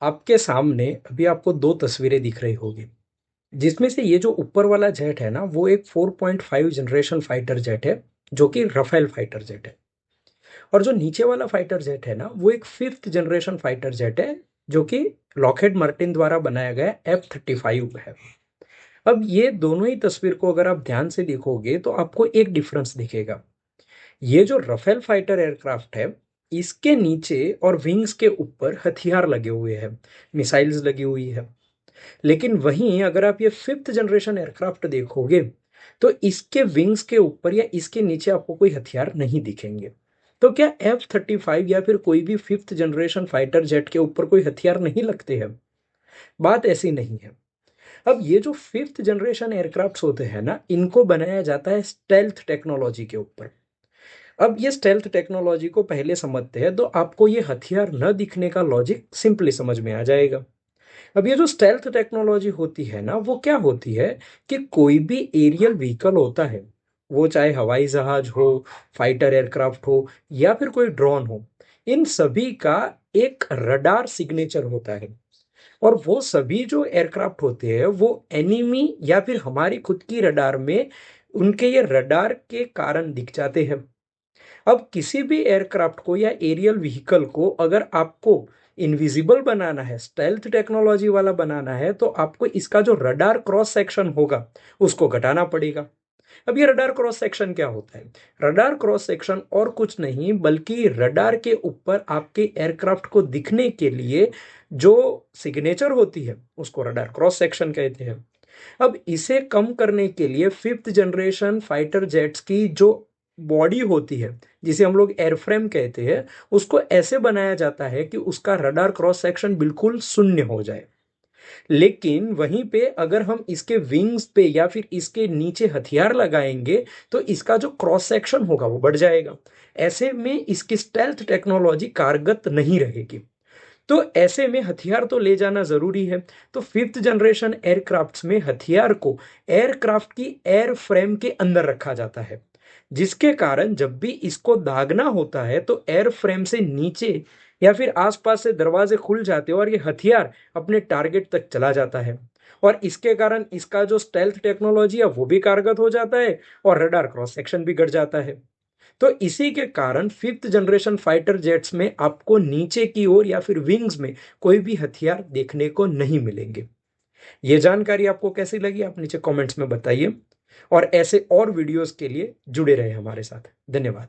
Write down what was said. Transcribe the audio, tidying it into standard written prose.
आपके सामने अभी आपको दो तस्वीरें दिख रही होगी, जिसमें से ये जो ऊपर वाला जेट है ना, वो एक 4.5 जनरेशन फाइटर जेट है, जो कि रफेल फाइटर जेट है। और जो नीचे वाला फाइटर जेट है ना, वो एक 5th जनरेशन फाइटर जेट है, जो कि लॉकहेड मार्टिन द्वारा बनाया गया F-35 है। अब ये दोनों ही तस्वीर को अगर आप ध्यान से देखोगे तो आपको एक डिफरेंस दिखेगा। ये जो रफेल फाइटर एयरक्राफ्ट है, इसके नीचे और विंग्स के ऊपर हथियार लगे हुए हैं, मिसाइल्स लगी हुई है। लेकिन वहीं अगर आप ये 5th जनरेशन एयरक्राफ्ट देखोगे तो इसके विंग्स के ऊपर या इसके नीचे आपको कोई हथियार नहीं दिखेंगे। तो क्या F-35 या फिर कोई भी 5th जनरेशन फाइटर जेट के ऊपर कोई हथियार नहीं लगते हैं? बात ऐसी नहीं है। अब ये जो 5th जनरेशन एयरक्राफ्ट होते हैं ना, इनको बनाया जाता है स्टेल्थ टेक्नोलॉजी के ऊपर। अब ये स्टेल्थ टेक्नोलॉजी को पहले समझते हैं तो आपको ये हथियार न दिखने का लॉजिक सिंपली समझ में आ जाएगा। अब ये जो स्टेल्थ टेक्नोलॉजी होती है ना, वो क्या होती है कि कोई भी एरियल व्हीकल होता है, वो चाहे हवाई जहाज हो, फाइटर एयरक्राफ्ट हो या फिर कोई ड्रोन हो, इन सभी का एक रडार सिग्नेचर होता है। और वो सभी जो एयरक्राफ्ट होते हैं वो एनिमी या फिर हमारी खुद की रडार में उनके ये रडार के कारण दिख जाते हैं। अब किसी भी एयरक्राफ्ट को या एरियल व्हीकल को अगर आपको इनविजिबल बनाना है, स्टेल्थ टेक्नोलॉजी वाला बनाना है, तो आपको इसका जो रडार क्रॉस सेक्शन होगा उसको घटाना पड़ेगा। अब ये रडार क्रॉस सेक्शन क्या होता है? रडार क्रॉस सेक्शन और कुछ नहीं बल्कि रडार के ऊपर आपके एयरक्राफ्ट को दिखने के लिए जो सिग्नेचर होती है उसको रडार क्रॉस सेक्शन कहते हैं। अब इसे कम करने के लिए 5th जनरेशन फाइटर जेट्स की जो बॉडी होती है, जिसे हम लोग एयरफ्रेम कहते हैं, उसको ऐसे बनाया जाता है कि उसका रडार क्रॉस सेक्शन बिल्कुल शून्य हो जाए। लेकिन वहीं पे अगर हम इसके विंग्स पे या फिर इसके नीचे हथियार लगाएंगे तो इसका जो क्रॉस सेक्शन होगा वो बढ़ जाएगा। ऐसे में इसकी स्टेल्थ टेक्नोलॉजी कारगर नहीं रहेगी। तो ऐसे में हथियार तो ले जाना जरूरी है। तो 5th जनरेशन एयरक्राफ्ट्स में हथियार को एयरक्राफ्ट की एयर फ्रेम के अंदर रखा जाता है, जिसके कारण जब भी इसको दागना होता है तो एयर फ्रेम से नीचे या फिर आसपास से दरवाजे खुल जाते हैं और ये हथियार अपने टारगेट तक चला जाता है। और इसके कारण इसका जो स्टेल्थ टेक्नोलॉजी है वो भी कारगर हो जाता है और रडार क्रॉस सेक्शन भी घट जाता है। तो इसी के कारण 5th जनरेशन फाइटर जेट्स में आपको नीचे की ओर या फिर विंग्स में कोई भी हथियार देखने को नहीं मिलेंगे। ये जानकारी आपको कैसी लगी आप नीचे कमेंट्स में बताइए, और ऐसे और वीडियोस के लिए जुड़े रहे हमारे साथ। धन्यवाद।